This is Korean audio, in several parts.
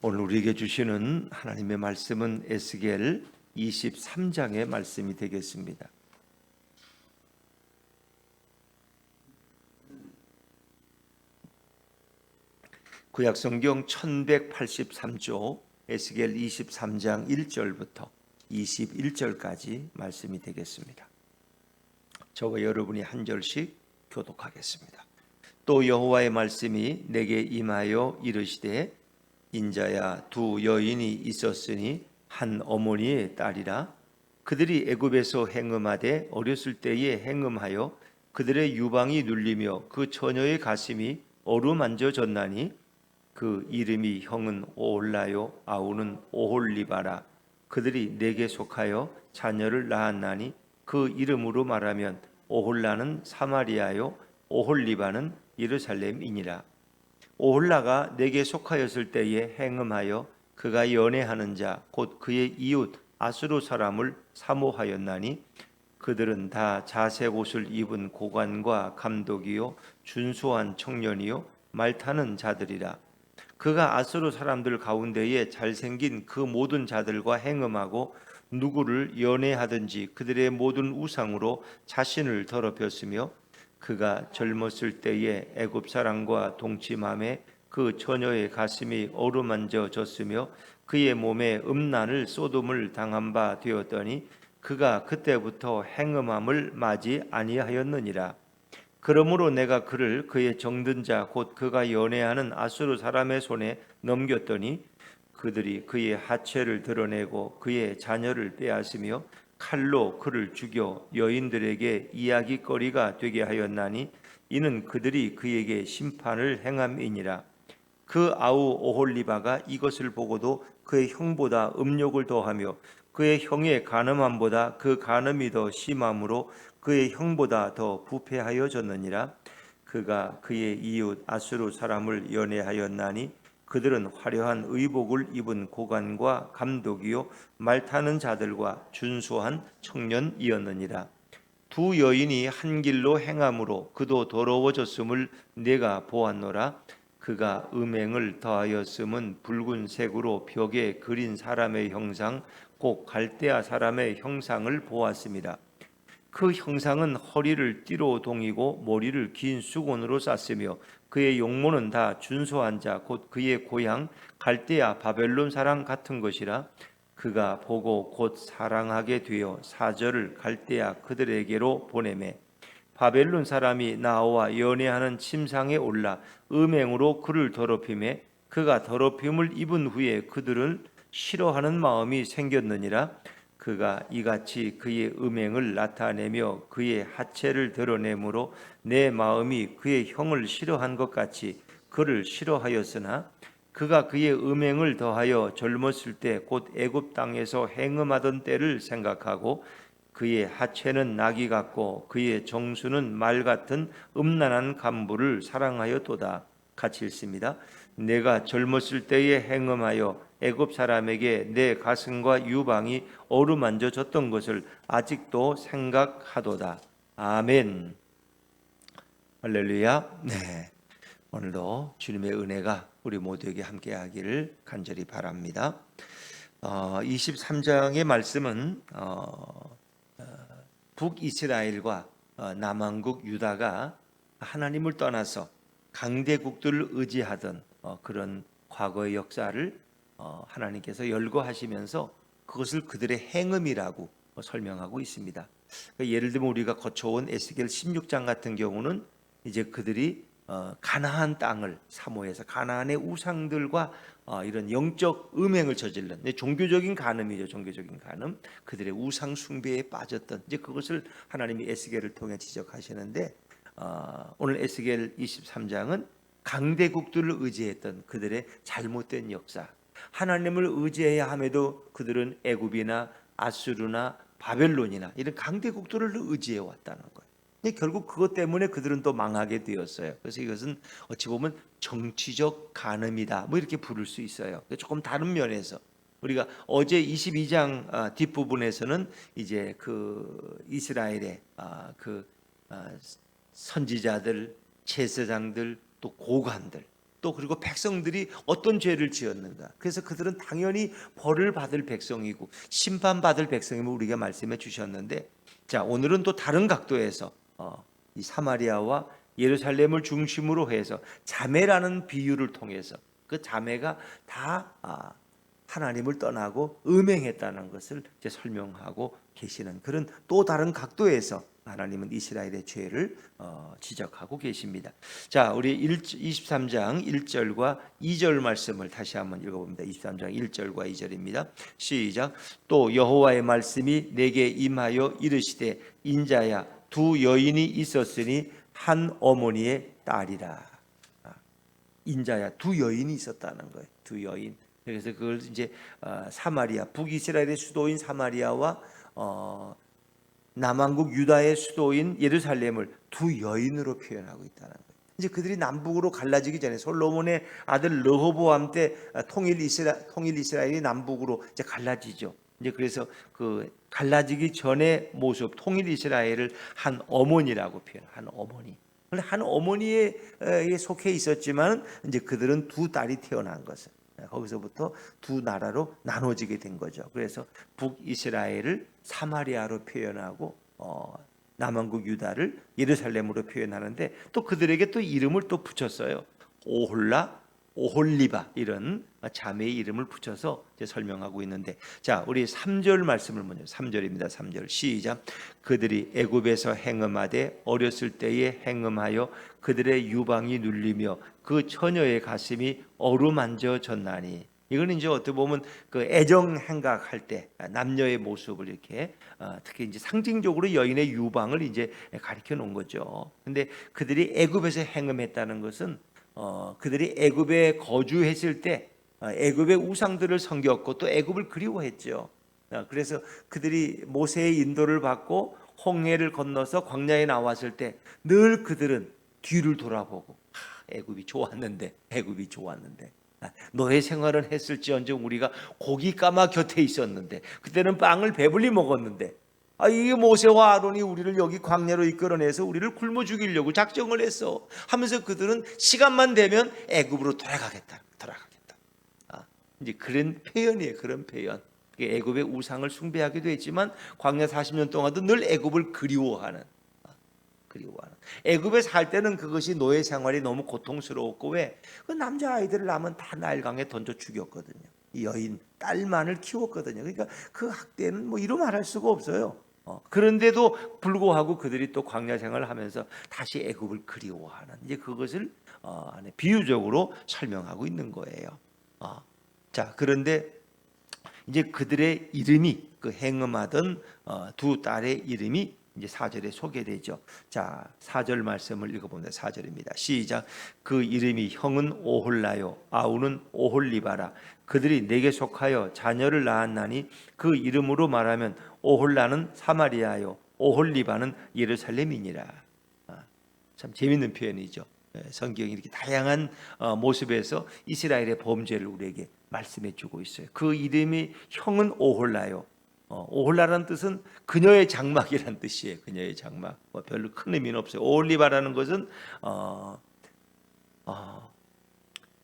오늘 우리에게 주시는 하나님의 말씀은 에스겔 23장의 말씀이 되겠습니다. 구약성경 1183조 에스겔 23장 1절부터 21절까지 말씀이 되겠습니다. 저와 여러분이 한 절씩 교독하겠습니다. 또 여호와의 말씀이 내게 임하여 이르시되 인자야, 두 여인이 있었으니 한 어머니의 딸이라. 그들이 애굽에서 행음하되 어렸을 때에 행음하여 그들의 유방이 눌리며 그 처녀의 가슴이 어루만져졌나니 그 이름이 형은 오홀라요 아우는 오홀리바라. 그들이 내게 속하여 자녀를 낳았나니 그 이름으로 말하면 오홀라는 사마리아요 오홀리바는 예루살렘이니라. 오홀라가 내게 속하였을 때에 행음하여 그가 연애하는 자 곧 그의 이웃 아수르 사람을 사모하였나니 그들은 다 자색 옷을 입은 고관과 감독이요 준수한 청년이요 말타는 자들이라. 그가 아수르 사람들 가운데에 잘생긴 그 모든 자들과 행음하고 누구를 연애하든지 그들의 모든 우상으로 자신을 더럽혔으며 그가 젊었을 때에 애굽 사람과 동침함에 그 처녀의 가슴이 어루만져졌으며 그의 몸에 음란을 소돔을 당한 바 되었더니 그가 그때부터 행음함을 맞이 아니하였느니라. 그러므로 내가 그를 그의 정든 자 곧 그가 연애하는 아수르 사람의 손에 넘겼더니 그들이 그의 하체를 드러내고 그의 자녀를 빼앗으며 칼로 그를 죽여 여인들에게 이야기거리가 되게 하였나니 이는 그들이 그에게 심판을 행함이니라. 그 아우 오홀리바가 이것을 보고도 그의 형보다 음욕을 더하며 그의 형의 간음함보다 그 간음이 더 심함으로 그의 형보다 더 부패하여졌느니라. 그가 그의 이웃 아수르 사람을 연애하였나니 그들은 화려한 의복을 입은 고관과 감독이요 말타는 자들과 준수한 청년이었느니라. 두 여인이 한 길로 행함으로 그도 더러워졌음을 내가 보았노라. 그가 음행을 더하였음은 붉은색으로 벽에 그린 사람의 형상 곧 갈대아 사람의 형상을 보았습니다. 그 형상은 허리를 띠로 동이고 머리를 긴 수건으로 쌌으며 그의 용모는 다 준수한 자 곧 그의 고향 갈대아 바벨론 사람 같은 것이라. 그가 보고 곧 사랑하게 되어 사절을 갈대아 그들에게로 보내매 바벨론 사람이 나와 연애하는 침상에 올라 음행으로 그를 더럽히매 그가 더럽힘을 입은 후에 그들을 싫어하는 마음이 생겼느니라. 그가 이같이 그의 음행을 나타내며 그의 하체를 드러내므로 내 마음이 그의 형을 싫어한 것 같이 그를 싫어하였으나 그가 그의 음행을 더하여 젊었을 때 곧 애굽 땅에서 행음하던 때를 생각하고 그의 하체는 나귀 같고 그의 정수는 말 같은 음란한 간부를 사랑하였도다. 같이 읽습니다. 내가 젊었을 때에 행음하여 애굽 사람에게 내 가슴과 유방이 어루만져졌던 것을 아직도 생각하도다. 아멘. 할렐루야. 네. 오늘도 주님의 은혜가 우리 모두에게 함께하기를 간절히 바랍니다. 23장의 말씀은 북이스라엘과 남왕국 유다가 하나님을 떠나서 강대국들을 의지하던 그런 과거의 역사를 하나님께서 열거하시면서 그것을 그들의 행음이라고 설명하고 있습니다. 예를 들면 우리가 거쳐온 에스겔 16장 같은 경우는 이제 그들이 가나안 땅을 사모해서 가나안의 우상들과 이런 영적 음행을 저질른 종교적인 간음이죠. 종교적인 간음, 그들의 우상 숭배에 빠졌던 이제 그것을 하나님이 에스겔을 통해 지적하시는데 오늘 에스겔 23장은 강대국들을 의지했던 그들의 잘못된 역사, 하나님을 의지해야 함에도 그들은 애굽이나 아수르나 바벨론이나 이런 강대국들을 의지해 왔다는 거예요. 결국 그것 때문에 그들은 또 망하게 되었어요. 그래서 이것은 어찌 보면 정치적 간음이다 뭐 이렇게 부를 수 있어요. 조금 다른 면에서 우리가 어제 22장 뒷부분에서는 이제 그 이스라엘의 그 선지자들, 제사장들, 또 고관들 또 그리고 백성들이 어떤 죄를 지었는가. 그래서 그들은 당연히 벌을 받을 백성이고 심판받을 백성임을 우리가 말씀해 주셨는데, 자, 오늘은 또 다른 각도에서 이 사마리아와 예루살렘을 중심으로 해서 자매라는 비유를 통해서 그 자매가 다 하나님을 떠나고 음행했다는 것을 이제 설명하고 계시는 그런 또 다른 각도에서 하나님은 이스라엘의 죄를 지적하고 계십니다. 자, 우리 23장 1절과 2절 말씀을 다시 한번 읽어봅니다. 23장 1절과 2절입니다. 시작. 또 여호와의 말씀이 내게 임하여 이르시되 인자야 두 여인이 있었으니 한 어머니의 딸이라. 인자야 두 여인이 있었다는 거예요. 두 여인. 그래서 그걸 이제 사마리아, 북이스라엘의 수도인 사마리아와 남왕국 유다의 수도인 예루살렘을 두 여인으로 표현하고 있다는 거예요. 이제 그들이 남북으로 갈라지기 전에 솔로몬의 아들 르호보암 때 통일 이스라엘이 남북으로 이제 갈라지죠. 이제 그래서 그 갈라지기 전의 모습, 통일 이스라엘을 한 어머니라고 표현. 한 어머니. 한 어머니에 속해 있었지만 이제 그들은 두 딸이 태어난 것을. 거기서부터 두 나라로 나눠지게 된 거죠. 그래서 북이스라엘을 사마리아로 표현하고 남왕국 유다를 예루살렘으로 표현하는데 또 그들에게 또 이름을 또 붙였어요. 오홀라, 오홀리바 이런 자매의 이름을 붙여서 이제 설명하고 있는데, 자, 우리 3절 말씀을 먼저 3절입니다. 3절 시작. 그들이 애굽에서 행음하되 어렸을 때에 행음하여 그들의 유방이 눌리며 그 처녀의 가슴이 어루만져졌나니. 이거는 이제 어떻게 보면 그 애정 행각할 때 남녀의 모습을 이렇게 특히 이제 상징적으로 여인의 유방을 이제 가리켜 놓은 거죠. 근데 그들이 애굽에서 행음했다는 것은 그들이 애굽에 거주했을 때 애굽의 우상들을 섬겼고 또 애굽을 그리워했죠. 그래서 그들이 모세의 인도를 받고 홍해를 건너서 광야에 나왔을 때 늘 그들은 뒤를 돌아보고 애굽이 좋았는데, 애굽이 좋았는데, 노예 생활을 했을지언정 우리가 고기 까마 곁에 있었는데, 그때는 빵을 배불리 먹었는데, 이게 모세와 아론이 우리를 여기 광야로 이끌어내서 우리를 굶어 죽이려고 작정을 했어 하면서 그들은 시간만 되면 애굽으로 돌아가겠다. 이제 그런 표현이에요. 그런 표현. 애굽의 우상을 숭배하기도 했지만 광야 40년 동안도 늘 애굽을 그리워하는. 애굽에 살 때는 그것이 노예 생활이 너무 고통스러웠고, 왜? 그 남자 아이들을 낳으면 다 나일강에 던져 죽였거든요. 이 여인 딸만을 키웠거든요. 그러니까 그 학대는 뭐 이루 말할 수가 없어요. 그런데도 불구하고 그들이 또 광야 생활을 하면서 다시 애굽을 그리워하는, 이제 그것을 비유적으로 설명하고 있는 거예요. 자, 그런데 이제 그들의 이름이, 그 행음하던 두 딸의 이름이 이제 4절에 소개되죠. 자, 4절 말씀을 읽어봅니다. 4절입니다. 시작. 그 이름이 형은 오홀라요 아우는 오홀리바라. 그들이 내게 속하여 자녀를 낳았나니 그 이름으로 말하면 오홀라는 사마리아요 오홀리바는 예루살렘이니라. 참 재밌는 표현이죠. 성경이 이렇게 다양한 모습에서 이스라엘의 범죄를 우리에게 말씀해 주고 있어요. 그 이름이 형은 오홀라요. 오홀라라는 뜻은 그녀의 장막이라는 뜻이에요. 그녀의 장막. 별로 큰 의미는 없어요. 오홀리바라는 것은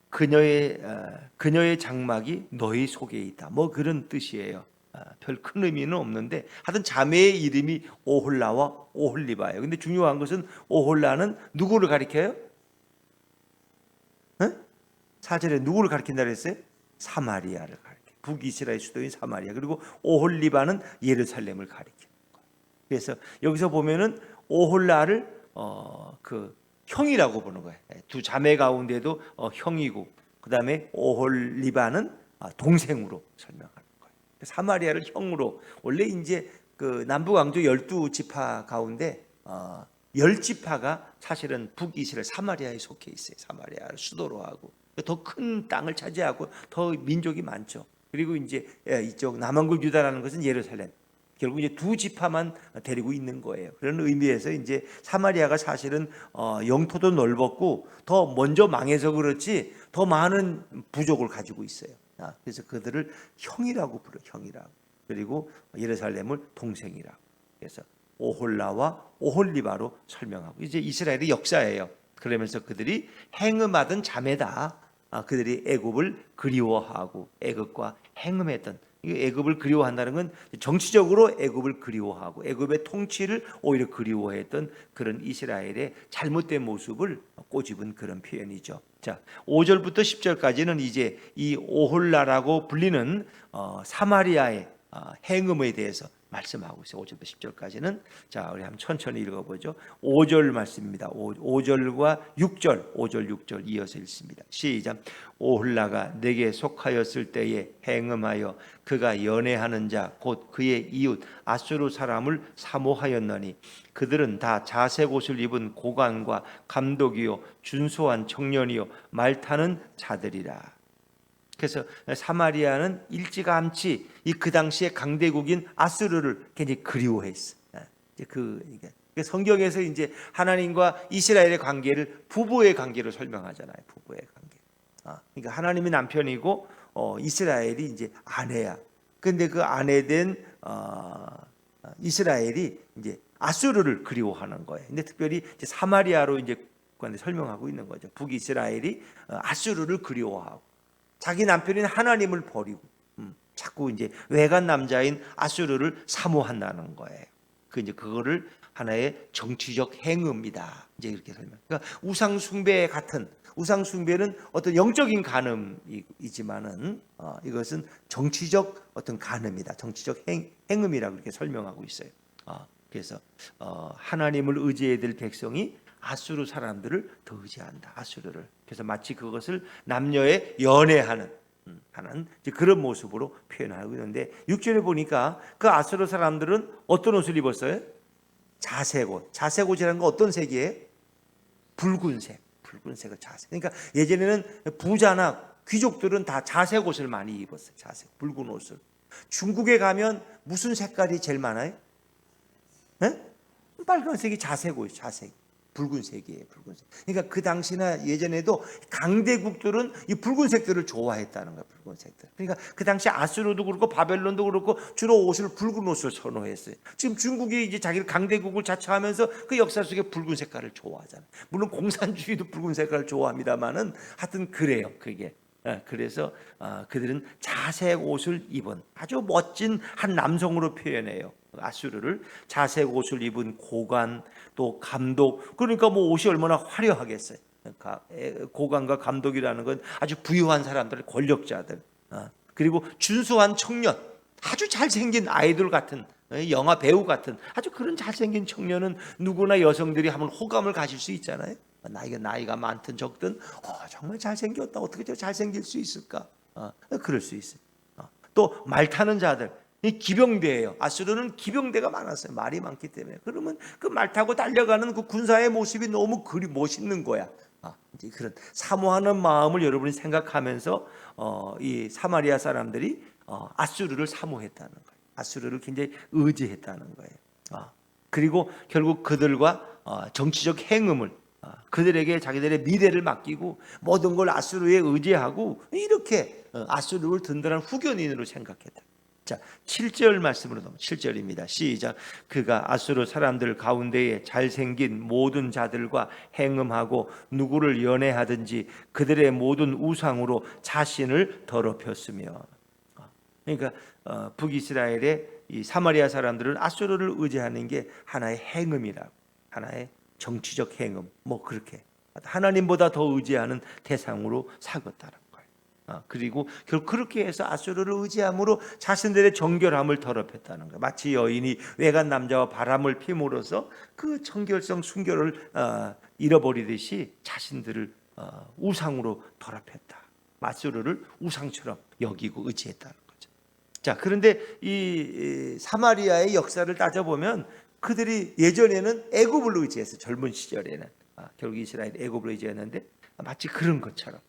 그녀의 장막이 너희 속에 있다. 뭐 그런 뜻이에요. 별 큰 의미는 없는데 하여튼 자매의 이름이 오홀라와 오홀리바예요. 근데 중요한 것은 오홀라는 누구를 가리켜요? 4절에 누구를 가리킨다 그랬어요? 사마리아를 가리켜요. 북이스라엘 수도인 사마리아. 그리고 오홀리바는 예루살렘을 가리키는 거예요. 그래서 여기서 보면은 오홀라를 그 형이라고 보는 거예요. 두 자매 가운데도 형이고, 그 다음에 오홀리바는 동생으로 설명하는 거예요. 사마리아를 형으로, 원래 이제 그 남북 왕조 12지파 가운데 10지파가 사실은 북이스라엘 사마리아에 속해 있어요. 사마리아를 수도로 하고 더 큰 땅을 차지하고 더 민족이 많죠. 그리고 이제 이쪽 남왕국 유다라는 것은 예루살렘. 결국 이제 두 지파만 데리고 있는 거예요. 그런 의미에서 이제 사마리아가 사실은 영토도 넓었고 더 먼저 망해서 그렇지 더 많은 부족을 가지고 있어요. 그래서 그들을 형이라고 불러, 형이라고. 그리고 예루살렘을 동생이라고. 그래서 오홀라와 오홀리바로 설명하고, 이제 이스라엘의 역사예요. 그러면서 그들이 행음하던 자매다. 그들이 애굽을 그리워하고 애굽과 행음했던, 애굽을 그리워한다는 건 정치적으로 애굽을 그리워하고 애굽의 통치를 오히려 그리워했던 그런 이스라엘의 잘못된 모습을 꼬집은 그런 표현이죠. 자, 5절부터 10절까지는 이제 이 오홀라라고 불리는 사마리아의 행음에 대해서 말씀하고 있어요. 5절부터 10절까지는. 자, 우리 한번 천천히 읽어보죠. 5절 말씀입니다. 5절과 6절, 5절, 6절 이어서 읽습니다. 시작. 오홀라가 내게 속하였을 때에 행음하여 그가 연애하는 자 곧 그의 이웃 아수르 사람을 사모하였나니 그들은 다 자색 옷을 입은 고관과 감독이요 준수한 청년이요 말타는 자들이라. 그래서 사마리아는 일찌감치 이 그 당시의 강대국인 아수르를 굉장히 그리워했어. 성경에서 이제 하나님과 이스라엘의 관계를 부부의 관계로 설명하잖아요. 부부의 관계. 그러니까 하나님이 남편이고 이스라엘이 이제 아내야. 그런데 그 아내된 이스라엘이 이제 아수르를 그리워하는 거예요. 근데 특별히 이제 사마리아로 이제 설명하고 있는 거죠. 북이스라엘이 아수르를 그리워하고 자기 남편인 하나님을 버리고 자꾸 이제 외간 남자인 아수르를 사모한다는 거예요. 그거를 하나의 정치적 행음이다. 이제 이렇게 설명. 그러니까 우상 숭배 같은, 우상 숭배는 어떤 영적인 간음이지만은 이것은 정치적 어떤 간음이다. 정치적 행음이라고 이렇게 설명하고 있어요. 그래서 하나님을 의지해야 될 백성이 아수르 사람들을 더 의지한다. 아수르를. 그래서 마치 그것을 남녀의 연애하는 하는 그런 모습으로 표현하고 있는데 6절에 보니까 그 아수르 사람들은 어떤 옷을 입었어요? 자색옷. 자색옷이라는 건 어떤 색이에요? 붉은색. 붉은색의 자색. 그러니까 예전에는 부자나 귀족들은 다 자색옷을 많이 입었어요. 자색, 붉은 옷을. 중국에 가면 무슨 색깔이 제일 많아요? 네? 빨간색이 자색옷이에요. 자색. 붉은색이에요. 붉은색. 그러니까 그 당시나 예전에도 강대국들은 이 붉은색들을 좋아했다는 거예요. 붉은색들. 그러니까 그 당시 아수르도 그렇고 바벨론도 그렇고 주로 옷을 붉은 옷을 선호했어요. 지금 중국이 이제 자기를 강대국을 자처하면서 그 역사 속에 붉은 색깔을 좋아하잖아요. 물론 공산주의도 붉은 색깔을 좋아합니다만은 하여튼 그래요. 그게. 그래서 그들은 자색 옷을 입은 아주 멋진 한 남성으로 표현해요. 아수르를 자색 옷을 입은 고관 또 감독. 그러니까 뭐 옷이 얼마나 화려하겠어요. 고관과 감독이라는 건 아주 부유한 사람들, 권력자들. 그리고 준수한 청년, 아주 잘생긴 아이돌 같은 영화 배우 같은 아주 그런 잘생긴 청년은 누구나 여성들이 한번 호감을 가질 수 있잖아요. 나이가 많든 적든 정말 잘생겼다. 어떻게 저 잘생길 수 있을까? 그럴 수 있어요. 또 말 타는 자들, 이 기병대예요. 아수르는 기병대가 많았어요. 말이 많기 때문에. 그러면 그 말 타고 달려가는 그 군사의 모습이 너무 멋있는 거야. 이제 그런 사모하는 마음을 여러분이 생각하면서 이 사마리아 사람들이 아수르를 사모했다는 거예요. 아수르를 굉장히 의지했다는 거예요. 그리고 결국 그들과 정치적 행음을 그들에게 자기들의 미래를 맡기고 모든 걸 아수르에 의지하고 이렇게 아수르를 든든한 후견인으로 생각했다. 자, 7절 말씀으로 넘어 7절입니다. 시작. 그가 아수르 사람들 가운데에 잘생긴 모든 자들과 행음하고 누구를 연애하든지 그들의 모든 우상으로 자신을 더럽혔으며. 그러니까 북이스라엘의 이 사마리아 사람들은 아수르를 의지하는 게 하나의 행음이라고, 하나의 정치적 행음, 뭐 그렇게 하나님보다 더 의지하는 대상으로 사귀었다는 거예요. 그리고 결국 그렇게 해서 아수르를 의지함으로 자신들의 정결함을 더럽혔다는 거예요. 마치 여인이 외간 남자와 바람을 피므로써 그 정결성 순결을 잃어버리듯이 자신들을 우상으로 더럽혔다. 아수르를 우상처럼 여기고 의지했다는 거죠. 자, 그런데 이 사마리아의 역사를 따져보면 그들이 예전에는 애굽을 의지해서 젊은 시절에는 결국 이스라엘 애굽을 의지했는데 마치 그런 것처럼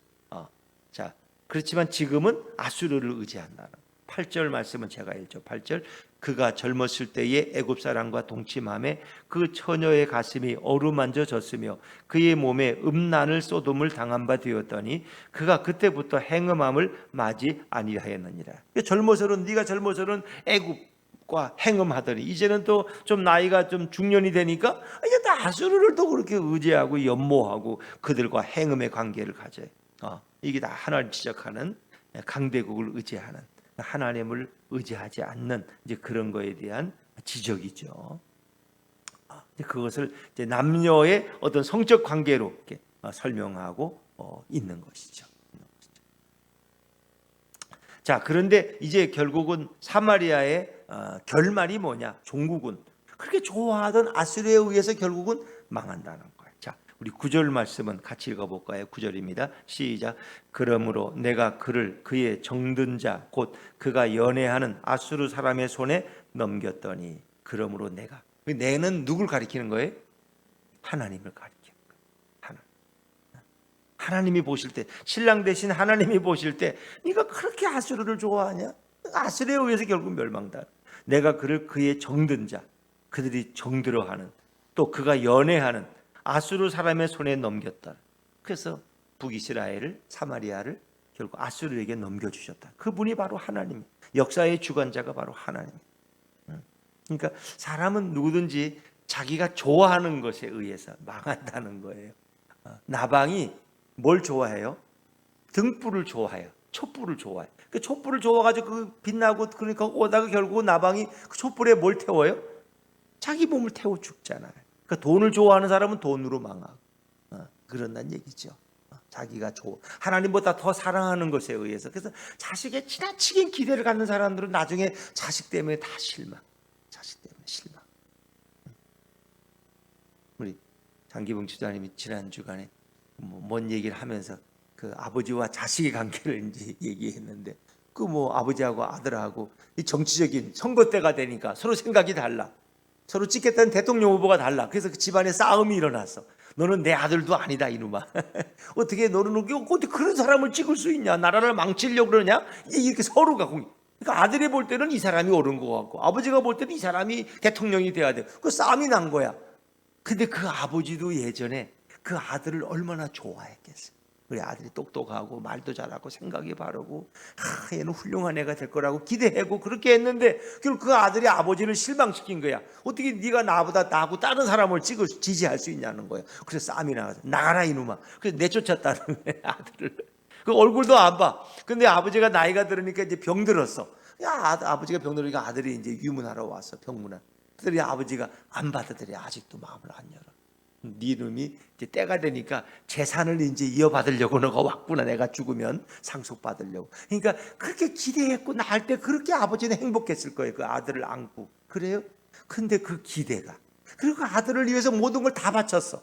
자, 그렇지만 지금은 아수르를 의지한다는 8절 말씀은 제가 읽죠. 8절. 그가 젊었을 때에 애굽 사람과 동침함에 그 처녀의 가슴이 어루만져졌으며 그의 몸에 음란을 쏟음을 당한 바 되었더니 그가 그때부터 행음함을 맞이 아니하였느니라. 젊어서는 네가 젊어서는 애굽 과 행음하더니 이제는 또 좀 나이가 좀 중년이 되니까 이제 또 아수르를 또 그렇게 의지하고 연모하고 그들과 행음의 관계를 가져요. 이게 다 하나님 지적하는 강대국을 의지하는, 하나님을 의지하지 않는 이제 그런 거에 대한 지적이죠. 그것을 이제 남녀의 어떤 성적 관계로 이렇게 설명하고 있는 것이죠. 자, 그런데 이제 결국은 사마리아의 결말이 뭐냐? 종국은 그렇게 좋아하던 아수르에 의해서 결국은 망한다는 거예요. 자, 우리 9절 말씀은 같이 읽어볼까요? 9절입니다. 시작. 그러므로 내가 그를 그의 정든 자 곧 그가 연애하는 아수르 사람의 손에 넘겼더니, 그러므로 내는 누굴 가리키는 거예요? 하나님을 가리키는 거예요. 하나님이 보실 때, 신랑 대신 하나님이 보실 때 네가 그렇게 아수르를 좋아하냐? 아수르에 의해서 결국 멸망다. 내가 그를 그의 정든 자, 그들이 정들어하는, 또 그가 연애하는 아수르 사람의 손에 넘겼다. 그래서 북이스라엘을, 사마리아를 결국 아수르에게 넘겨주셨다. 그분이 바로 하나님, 역사의 주관자가 바로 하나님. 그러니까 사람은 누구든지 자기가 좋아하는 것에 의해서 망한다는 거예요. 나방이 뭘 좋아해요? 등불을 좋아해요. 촛불을 좋아해요. 그 촛불을 좋아가지고 그 빛나고 그러니까 오다가 결국 나방이 그 촛불에 뭘 태워요? 자기 몸을 태워 죽잖아요. 그러니까 돈을 좋아하는 사람은 돈으로 망하고 그런다는 얘기죠. 자기가 하나님보다 더 사랑하는 것에 의해서. 그래서 자식에 지나치게 기대를 갖는 사람들은 나중에 자식 때문에 다 실망. 자식 때문에 실망. 우리 장기봉 지도자님이 지난 주간에 뭔 얘기를 하면서 그 아버지와 자식의 관계를 이제 얘기했는데, 그 아버지하고 아들하고 이 정치적인 선거 때가 되니까 서로 생각이 달라. 서로 찍겠다는 대통령 후보가 달라. 그래서 그 집안에 싸움이 일어났어. 너는 내 아들도 아니다 이놈아. 어떻게 너는 어떻게 그런 사람을 찍을 수 있냐? 나라를 망치려고 그러냐? 이렇게 서로가 그러니까 아들이 볼 때는 이 사람이 옳은 것 같고 아버지가 볼 때는 이 사람이 대통령이 돼야 돼. 그 싸움이 난 거야. 근데 그 아버지도 예전에 그 아들을 얼마나 좋아했겠어요. 우리 아들이 똑똑하고 말도 잘하고 생각이 바르고 얘는 훌륭한 애가 될 거라고 기대하고 그렇게 했는데 결국 그 아들이 아버지를 실망시킨 거야. 어떻게 네가 나하고 다른 사람을 지지할 수 있냐는 거야. 그래서 싸움이 나가서 나가라 이놈아. 그래서 내쫓았다는 거야, 아들을. 그 얼굴도 안 봐. 근데 아버지가 나이가 들으니까 이제 병들었어. 아버지가 병들으니까 아들이 이제 유문하러 왔어, 병문안. 그랬더니 아버지가 안 받아들여. 아직도 마음을 안 열어. 네 놈이 이제 때가 되니까 재산을 이제 이어받으려고 너가 왔구나. 내가 죽으면 상속받으려고. 그러니까 그렇게 기대했고 낳을 때 그렇게 아버지는 행복했을 거예요. 그 아들을 안고. 그래요? 근데 그 기대가, 그리고 아들을 위해서 모든 걸 다 바쳤어.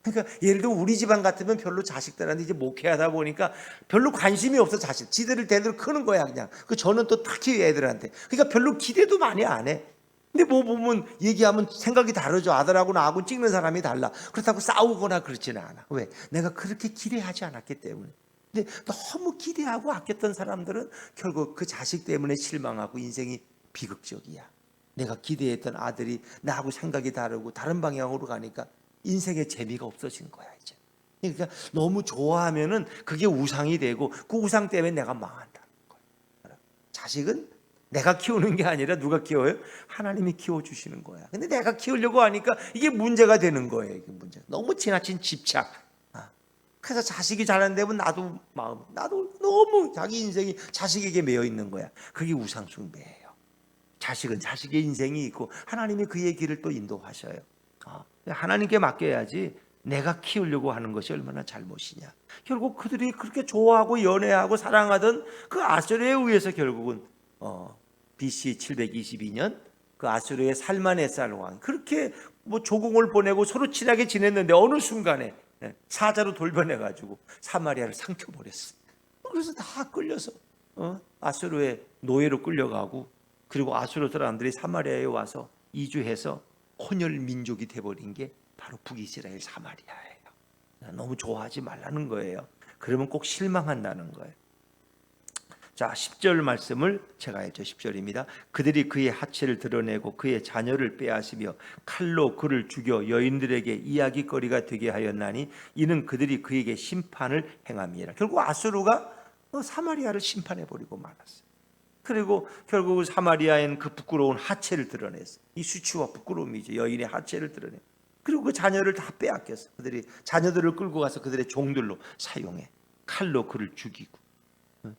그러니까 예를 들어 우리 집안 같으면 별로 자식들한테 이제 목회하다 보니까 별로 관심이 없어. 자식 지들을 대대로 크는 거야 그냥. 저는 또 특히 애들한테 그러니까 별로 기대도 많이 안 해. 근데 보면 얘기하면 생각이 다르죠. 아들하고 나하고 찍는 사람이 달라. 그렇다고 싸우거나 그렇지는 않아. 왜? 내가 그렇게 기대하지 않았기 때문에. 근데 너무 기대하고 아꼈던 사람들은 결국 그 자식 때문에 실망하고 인생이 비극적이야. 내가 기대했던 아들이 나하고 생각이 다르고 다른 방향으로 가니까 인생의 재미가 없어진 거야 이제. 그러니까 너무 좋아하면은 그게 우상이 되고 그 우상 때문에 내가 망한다는 거야. 자식은 내가 키우는 게 아니라 누가 키워요? 하나님이 키워주시는 거야. 근데 내가 키우려고 하니까 이게 문제가 되는 거예요. 이게 문제. 너무 지나친 집착. 그래서 자식이 잘 안 되면 나도 너무 자기 인생이 자식에게 매여 있는 거야. 그게 우상 숭배예요. 자식은 자식의 인생이 있고 하나님이 그의 길을 또 인도하셔요. 하나님께 맡겨야지 내가 키우려고 하는 것이 얼마나 잘못이냐. 결국 그들이 그렇게 좋아하고 연애하고 사랑하던 그 아수르에 의해서 결국은 BC 722년 그 아수르의 살만에살 왕, 그렇게 조공을 보내고 서로 친하게 지냈는데 어느 순간에 사자로 돌변해가지고 사마리아를 삼켜버렸어. 그래서 다 끌려서 아수르의 노예로 끌려가고, 그리고 아수르 사람들이 사마리아에 와서 이주해서 혼혈 민족이 돼버린 게 바로 북이스라엘 사마리아예요. 너무 좋아하지 말라는 거예요. 그러면 꼭 실망한다는 거예요. 자, 10절 말씀을 제가 읽죠. 10절입니다. 그들이 그의 하체를 드러내고 그의 자녀를 빼앗으며 칼로 그를 죽여 여인들에게 이야기거리가 되게 하였나니 이는 그들이 그에게 심판을 행함이라. 결국 아수르가 사마리아를 심판해버리고 말았어요. 그리고 결국 사마리아엔 그 부끄러운 하체를 드러냈어. 이 수치와 부끄러움이죠. 여인의 하체를 드러내. 그리고 그 자녀를 다 빼앗겼어. 그들이 자녀들을 끌고 가서 그들의 종들로 사용해. 칼로 그를 죽이고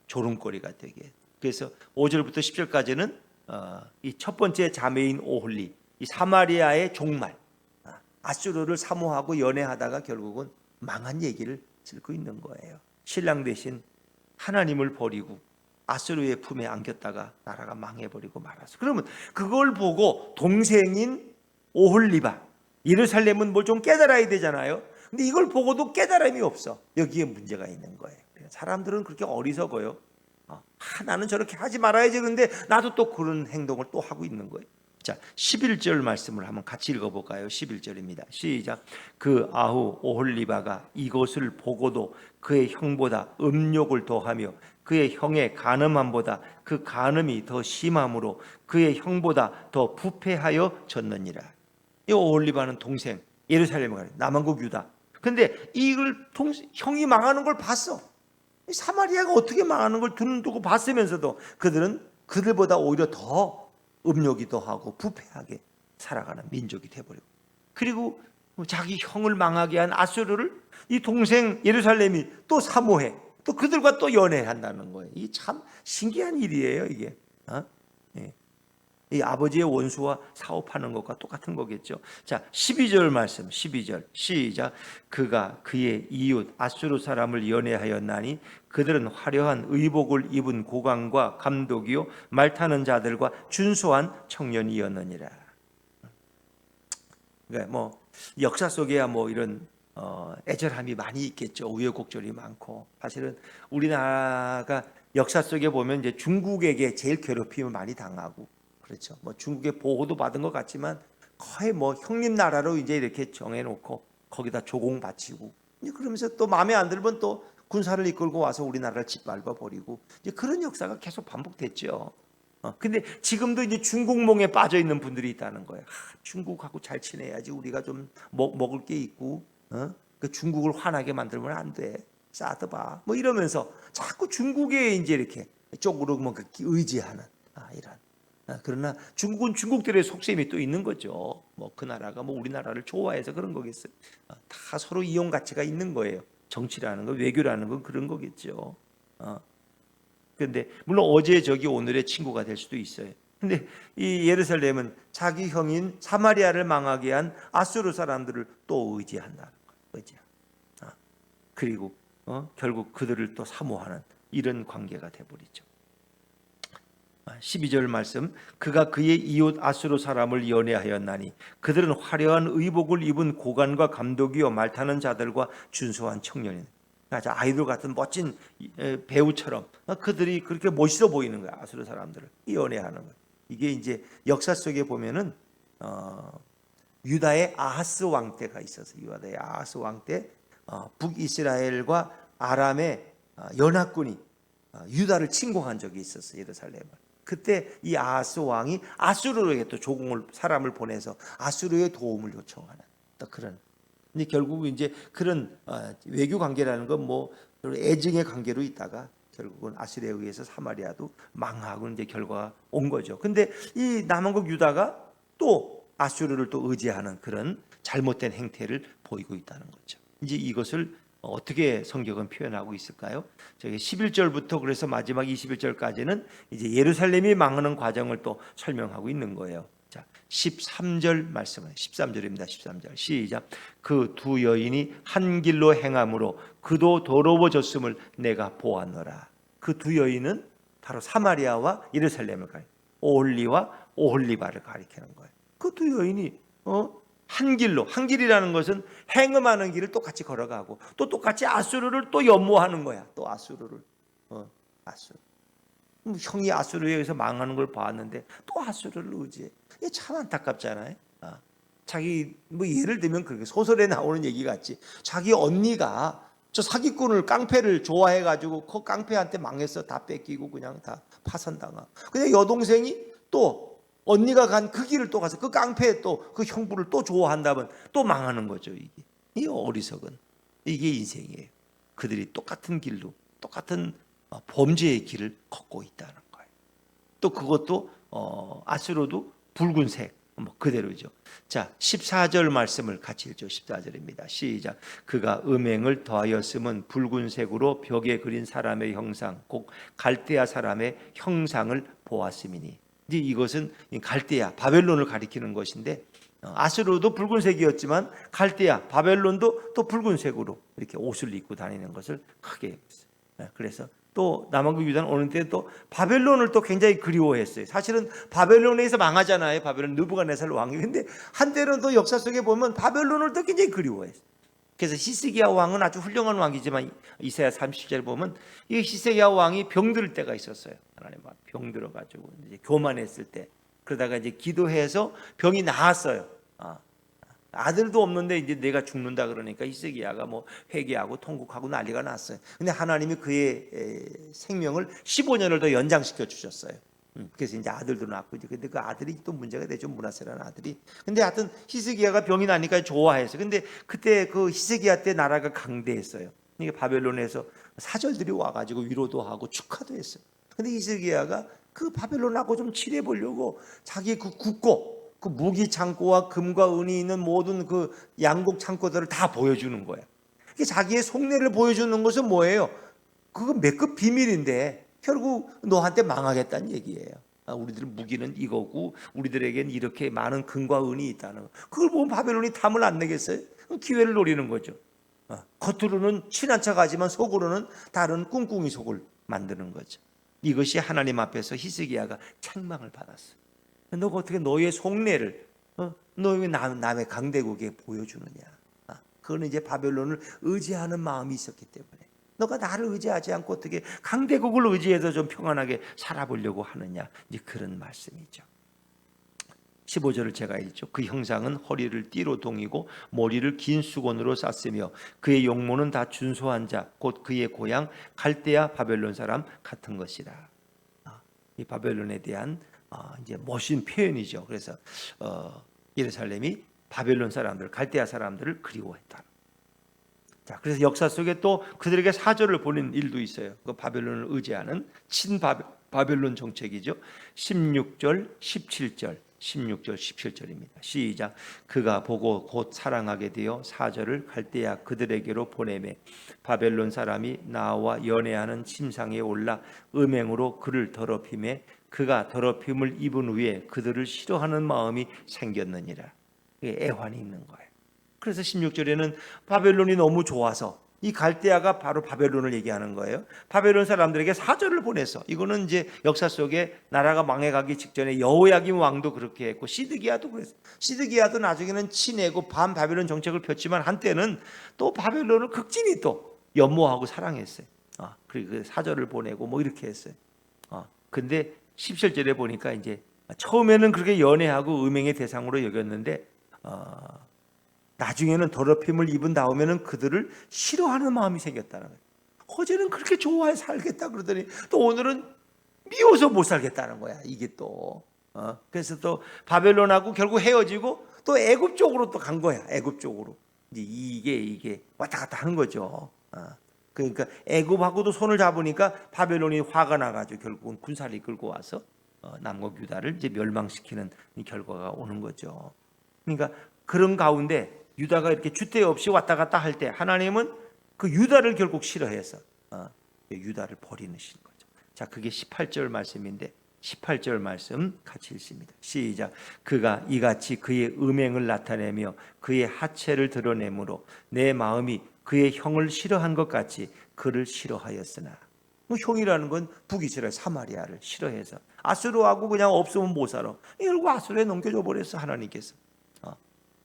조롱거리가 되게. 그래서 5절부터 10절까지는 이 첫 번째 자매인 오홀리, 이 사마리아의 종말, 아수르를 사모하고 연애하다가 결국은 망한 얘기를 쓰고 있는 거예요. 신랑 대신 하나님을 버리고 아수르의 품에 안겼다가 나라가 망해버리고 말았어. 그러면 그걸 보고 동생인 오홀리바, 예루살렘은 뭘 좀 깨달아야 되잖아요. 근데 이걸 보고도 깨달음이 없어. 여기에 문제가 있는 거예요. 사람들은 그렇게 어리석어요. 나는 저렇게 하지 말아야지. 그런데 나도 또 그런 행동을 또 하고 있는 거예요. 자, 11절 말씀을 한번 같이 읽어볼까요? 11절입니다. 시작. 그 아후 오홀리바가 이것을 보고도 그의 형보다 음욕을 더하며 그의 형의 간음함보다 그 간음이 더 심함으로 그의 형보다 더 부패하여 졌느니라. 이 오홀리바는 동생, 예루살렘에 가는 남한국 유다. 근데 이걸 형이 망하는 걸 봤어. 사마리아가 어떻게 망하는 걸 두고 봤으면서도 그들은 그들보다 오히려 더 음욕이 더하고 부패하게 살아가는 민족이 돼버리고, 그리고 자기 형을 망하게 한 아수르를 이 동생 예루살렘이 또 사모해, 또 그들과 또 연애한다는 거예요. 이게 참 신기한 일이에요. 이게 이 아버지의 원수와 사업하는 것과 똑같은 거겠죠. 자, 12절 말씀, 12절 시작. 그가 그의 이웃 아수르 사람을 연애하였나니 그들은 화려한 의복을 입은 고관과 감독이요 말타는 자들과 준수한 청년이었느니라. 그러니까 뭐 역사 속에야 뭐 이런 애절함이 많이 있겠죠. 우여곡절이 많고. 사실은 우리나라가 역사 속에 보면 이제 중국에게 제일 괴롭힘을 많이 당하고, 그렇죠. 뭐 중국의 보호도 받은 것 같지만 거의 뭐 형님 나라로 이제 이렇게 정해놓고 거기다 조공 바치고, 그러면서 또 마음에 안 들면 또 군사를 이끌고 와서 우리나라를 짓밟아 버리고, 이제 그런 역사가 계속 반복됐죠. 근데 지금도 이제 중국몽에 빠져 있는 분들이 있다는 거예요. 중국하고 잘 지내야지, 우리가 좀 먹을 게 있고, 그 중국을 화나게 만들면 안 돼. 싸드봐. 뭐 이러면서 자꾸 중국에 이제 이렇게 쪽으로 뭐 의지하는 이런. 그러나 중국은 중국들의 속셈이 또 있는 거죠. 뭐 그 나라가 뭐 우리나라를 좋아해서 그런 거겠어요. 다 서로 이용 가치가 있는 거예요. 정치라는 건, 외교라는 건 그런 거겠죠. 그런데 물론 어제의 적이 오늘의 친구가 될 수도 있어요. 근데 이 예루살렘은 자기 형인 사마리아를 망하게 한 아수르 사람들을 또 의지한다는 거예요. 그리고 결국 그들을 또 사모하는 이런 관계가 돼버리죠. 12절 말씀. 그가 그의 이웃 아수르 사람을 연애하였나니 그들은 화려한 의복을 입은 고관과 감독이요 말타는 자들과 준수한 청년이네. 아이돌 같은 멋진 배우처럼 그들이 그렇게 멋있어 보이는 거야. 아수르 사람들을 연애하는 거야. 이게 이제 역사 속에 보면은 유다의 아하스 왕 때가 있었어요. 유다의 아하스 왕 때 북이스라엘과 아람의 연합군이 유다를 침공한 적이 있었어요. 예루살렘을. 그때 이 아하스 왕이 아수르에게 또 조공을 사람을 보내서 아수르의 도움을 요청하는 또 그런. 근데 결국 이제 그런 외교 관계라는 건 뭐 애증의 관계로 있다가 결국은 아수르에 의해서 사마리아도 망하고 이제 결과가 온 거죠. 근데 이 남한국 유다가 또 아수르를 또 의지하는 그런 잘못된 행태를 보이고 있다는 거죠. 이제 이것을 어떻게 성경은 표현하고 있을까요? 저기 11절부터 그래서 마지막 21절까지는 이제 예루살렘이 망하는 과정을 또 설명하고 있는 거예요. 자, 13절 말씀은 13절입니다. 13절 시작. 그 두 여인이 한 길로 행함으로 그도 더러워졌음을 내가 보았노라. 그 두 여인은 바로 사마리아와 예루살렘을 가리켜, 오홀리와 오홀리바를 가리키는 거예요. 그 두 여인이 한 길로, 한 길이라는 것은 행음하는 길을 똑같이 걸어가고 또 똑같이 아수르를 또 연모하는 거야. 또 아수르를 아수르. 형이 아수르에 의해서 망하는 걸 봤는데 또 아수르를 의지해. 이게 참 안타깝잖아요. 자기 뭐 예를 들면 그렇게 소설에 나오는 얘기 같지. 자기 언니가 저 사기꾼을, 깡패를 좋아해가지고 그 깡패한테 망해서 다 뺏기고 그냥 다 파산당하고. 근데 여동생이 또 언니가 간 그 길을 또 가서 그 깡패 또 그 형부를 또 좋아한다면 또 망하는 거죠. 이 어리석은, 이게 인생이에요. 그들이 똑같은 길로 똑같은 범죄의 길을 걷고 있다는 거예요. 또 그것도 아수르도 붉은색 뭐 그대로죠. 자, 14절 말씀을 같이 읽죠. 14절입니다. 시작. 그가 음행을 더하였음은 붉은색으로 벽에 그린 사람의 형상, 곧 갈대아 사람의 형상을 보았음이니. 이제 이것은 갈대아, 바벨론을 가리키는 것인데, 아수르도 붉은색이었지만 갈대아, 바벨론도 또 붉은색으로 이렇게 옷을 입고 다니는 것을 크게 했어요. 그래서 또 남왕국 유다는 어느 때 또 바벨론을 또 굉장히 그리워했어요. 사실은 바벨론에서 망하잖아요. 바벨론 느부갓네살 왕이. 근데 한때는 또 역사 속에 보면 바벨론을 또 굉장히 그리워했어요. 그래서 히스기야 왕은 아주 훌륭한 왕이지만 이사야 30절 보면 이 히스기야 왕이 병들 때가 있었어요. 하나님 병들어 가지고 이제 교만했을 때, 그러다가 이제 기도해서 병이 나았어요. 아들도 없는데 이제 내가 죽는다 그러니까 히스기야가 뭐 회개하고 통곡하고 난리가 났어요. 근데 하나님이 그의 생명을 15년을 더 연장시켜 주셨어요. 그래서 이제 아들도 낳고 이제 근데 그 아들이 또 문제가 되죠. 므낫세라는 아들이. 근데 하여튼 히스기야가 병이 나니까 좋아했어요. 근데 그때 그 히스기야 때 나라가 강대했어요. 이게 바벨론에서 사절들이 와가지고 위로도 하고 축하도 했어요. 근데 히스기야가 그 바벨론하고 좀 칠해 보려고 자기 그 국고, 그 무기 창고와 금과 은이 있는 모든 그 양곡 창고들을 다 보여주는 거야. 자기의 속내를 보여주는 것은 뭐예요? 그거 매급 비밀인데 결국 너한테 망하겠다는 얘기예요. 우리들 무기는 이거고 우리들에겐 이렇게 많은 금과 은이 있다는 거. 그걸 보면 바벨론이 탐을 안 내겠어요? 기회를 노리는 거죠. 겉으로는 친한 척하지만 속으로는 다른 꿍꿍이 속을 만드는 거죠. 이것이 하나님 앞에서 히스기야가 책망을 받았어요. 너가 어떻게 너의 속내를 너 왜 남의 강대국에 보여주느냐? 그거는 이제 바벨론을 의지하는 마음이 있었기 때문에 너가 나를 의지하지 않고 어떻게 강대국을 의지해서 좀 평안하게 살아보려고 하느냐? 이제 그런 말씀이죠. 15절을 제가 읽죠. 그 형상은 허리를 띠로 동이고 머리를 긴 수건으로 쌌으며 그의 용모는 다 준수한 자, 곧 그의 고향 갈대아 바벨론 사람 같은 것이라. 이 바벨론에 대한 이제 멋진 표현이죠. 그래서 예루살렘이 바벨론 사람들, 갈대아 사람들을 그리워했다. 자, 그래서 역사 속에 또 그들에게 사절을 보낸 일도 있어요. 그 바벨론을 의지하는 친바벨론 정책이죠. 16절, 17절. 16절, 17절입니다. 시작. 그가 보고 곧 사랑하게 되어 사절을 갈대아 그들에게로 보내매 바벨론 사람이 나와 연애하는 침상에 올라 음행으로 그를 더럽히매 그가 더럽힘을 입은 후에 그들을 싫어하는 마음이 생겼느니라. 애환이 있는 거예요. 그래서 16절에는 바벨론이 너무 좋아서 이 갈대아가 바로 바벨론을 얘기하는 거예요. 바벨론 사람들에게 사절을 보내서 이거는 이제 역사 속에 나라가 망해가기 직전에 여호야김 왕도 그렇게 했고 시드기야도 그랬어요. 시드기야도 나중에는 친애고 반 바벨론 정책을 폈지만 한때는 또 바벨론을 극진히 또 연모하고 사랑했어요. 그리고 그 사절을 보내고 뭐 이렇게 했어요. 근데 17절에 보니까 이제 처음에는 그렇게 연애하고 음행의 대상으로 여겼는데 나중에는 더럽힘을 입은 다음에는 그들을 싫어하는 마음이 생겼다는 거예요. 어제는 그렇게 좋아해 살겠다 그러더니 또 오늘은 미워서 못 살겠다는 거야. 이게 또 그래서 또 바벨론하고 결국 헤어지고 또 애굽 쪽으로 또 간 거야. 애굽 쪽으로 이게 왔다 갔다 하는 거죠. 그러니까 애굽하고도 손을 잡으니까 바벨론이 화가 나가지고 결국은 군사를 이끌고 와서 남국 유다를 이제 멸망시키는 결과가 오는 거죠. 그러니까 그런 가운데 유다가 이렇게 주대 없이 왔다 갔다 할 때 하나님은 그 유다를 결국 싫어해서 유다를 버리시는 거죠. 자, 그게 18절 말씀인데 18절 말씀 같이 읽습니다. 시작. 그가 이같이 그의 음행을 나타내며 그의 하체를 드러내므로 내 마음이 그의 형을 싫어한 것 같이 그를 싫어하였으나. 형이라는 건 북이스라엘 사마리아를 싫어해서 아수르하고 그냥 없으면 못 살아. 결국 아수르에 넘겨줘 버렸어 하나님께서.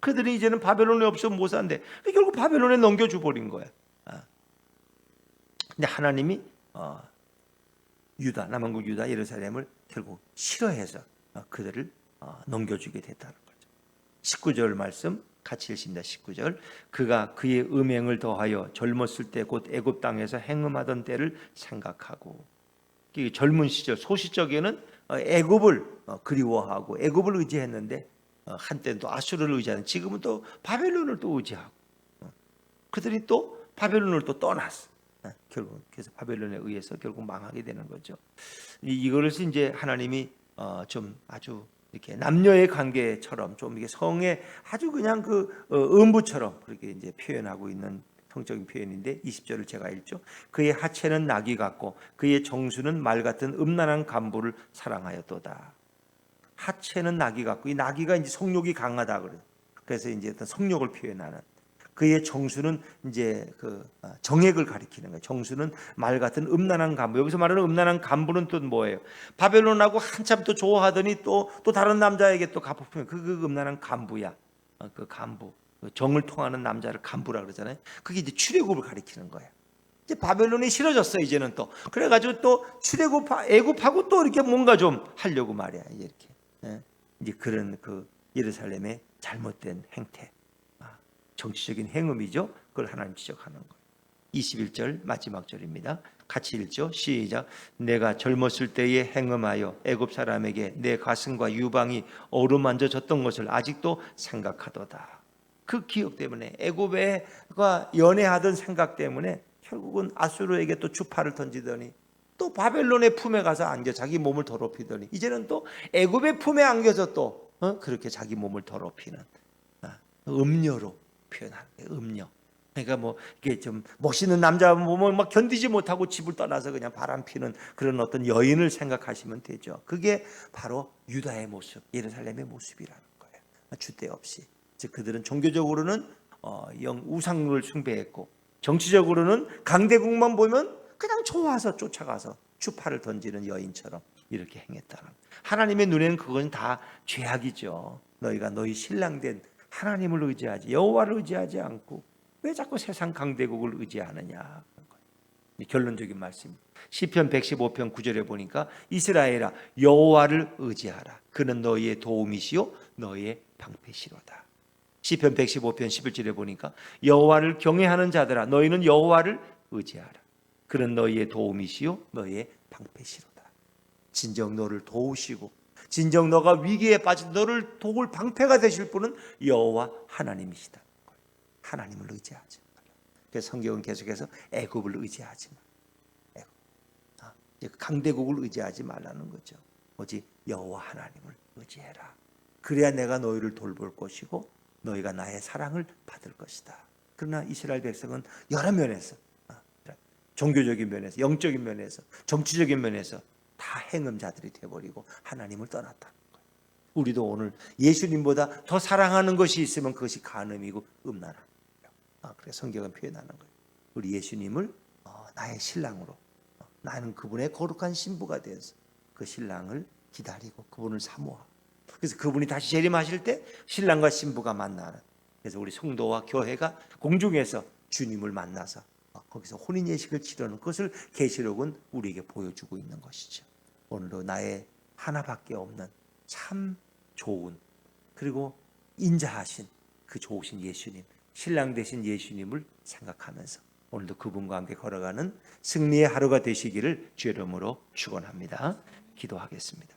그들이 이제는 바벨론에 없으면 못 산대. 결국 바벨론에 넘겨줘 버린 거야. 근데 하나님이 유다, 남왕국 유다 예루살렘을 결국 싫어해서 그들을 넘겨주게 됐다는 거죠. 19절 말씀 같이 읽습니다. 19절. 그가 그의 음행을 더하여 젊었을 때 곧 애굽 땅에서 행음하던 때를 생각하고, 젊은 시절 소시적에는 애굽을 그리워하고 애굽을 의지했는데 한때는 또 아수르를 의지하는, 지금은 또 바벨론을 또 의지하고, 그들이 또 바벨론을 또 떠났어. 결국 그래서 바벨론에 의해서 결국 망하게 되는 거죠. 이거를 이제 하나님이 좀 아주 이렇게 남녀의 관계처럼 좀 이게 성의 아주 그냥 그 음부처럼 그렇게 이제 표현하고 있는 성적인 표현인데 20절을 제가 읽죠. 그의 하체는 나귀 같고 그의 정수는 말 같은 음란한 간부를 사랑하였도다. 하체는 나귀 같고 이 나귀가 이제 성욕이 강하다 그래요. 그래서 이제 어떤 성욕을 표현하는 그의 정수는 이제 그 정액을 가리키는 거예요. 정수는 말 같은 음란한 간부. 여기서 말하는 음란한 간부는 또 뭐예요? 바벨론하고 한참 또 좋아하더니 또 다른 남자에게 또 가폭하면 그 음란한 간부야. 그 간부. 정을 통하는 남자를 간부라 그러잖아요. 그게 이제 출애굽을 가리키는 거예요. 이제 바벨론이 싫어졌어 이제는 또. 그래가지고 또 출애굽 애굽하고 또 이렇게 뭔가 좀 하려고 말이야 이렇게. 이제 그런 그 예루살렘의 잘못된 행태. 정치적인 행음이죠. 그걸 하나님 지적하는 거예요. 21절 마지막 절입니다. 같이 읽죠. 시작. 내가 젊었을 때에 행음하여 애굽 사람에게 내 가슴과 유방이 어루만져졌던 것을 아직도 생각하도다. 그 기억 때문에 애굽에가 연애하던 생각 때문에 결국은 아수르에게 또 주파를 던지더니 또 바벨론의 품에 가서 안겨 자기 몸을 더럽히더니 이제는 또 애굽의 품에 안겨서 또 그렇게 자기 몸을 더럽히는 음녀로 표현하는 거예요. 음녀. 그러니까 뭐 이게 좀 멋있는 남자 보면 막 견디지 못하고 집을 떠나서 그냥 바람 피는 그런 어떤 여인을 생각하시면 되죠. 그게 바로 유다의 모습, 예루살렘의 모습이라는 거예요. 주대 없이. 즉 그들은 종교적으로는 우상을 숭배했고 정치적으로는 강대국만 보면 그냥 좋아서 쫓아가서 추파를 던지는 여인처럼 이렇게 행했다는. 하나님의 눈에는 그건 다 죄악이죠. 너희가 너희 신랑된 하나님을 의지하지 여호와를 의지하지 않고 왜 자꾸 세상 강대국을 의지하느냐. 결론적인 말씀. 시편 115편 9절에 보니까 이스라엘아 여호와를 의지하라. 그는 너희의 도움이시요 너희의 방패시로다. 시편 115편 11절에 보니까 여호와를 경외하는 자들아 너희는 여호와를 의지하라. 그는 너희의 도움이시요 너희의 방패시로다. 진정 너를 도우시고 진정 너가 위기에 빠진 너를 도울 방패가 되실 분은 여호와 하나님이시다. 하나님을 의지하지 말라. 그래서 성경은 계속해서 애굽을 의지하지 말라. 강대국을 의지하지 말라는 거죠. 오직 여호와 하나님을 의지해라. 그래야 내가 너희를 돌볼 것이고 너희가 나의 사랑을 받을 것이다. 그러나 이스라엘 백성은 여러 면에서 종교적인 면에서 영적인 면에서 정치적인 면에서 다 행음자들이 되어버리고 하나님을 떠났다는 거예요. 우리도 오늘 예수님보다 더 사랑하는 것이 있으면 그것이 간음이고 음란한 거예요. 그래서 성경은 표현하는 거예요. 우리 예수님을 나의 신랑으로 나는 그분의 거룩한 신부가 되어서 그 신랑을 기다리고 그분을 사모하고 그래서 그분이 다시 재림하실 때 신랑과 신부가 만나는 그래서 우리 성도와 교회가 공중에서 주님을 만나서 거기서 혼인 예식을 치르는 그것을 계시록은 우리에게 보여주고 있는 것이죠. 오늘도 나의 하나밖에 없는 참 좋은 그리고 인자하신 그 좋으신 예수님 신랑 되신 예수님을 생각하면서 오늘도 그분과 함께 걸어가는 승리의 하루가 되시기를 주의 이름으로 축원합니다. 기도하겠습니다.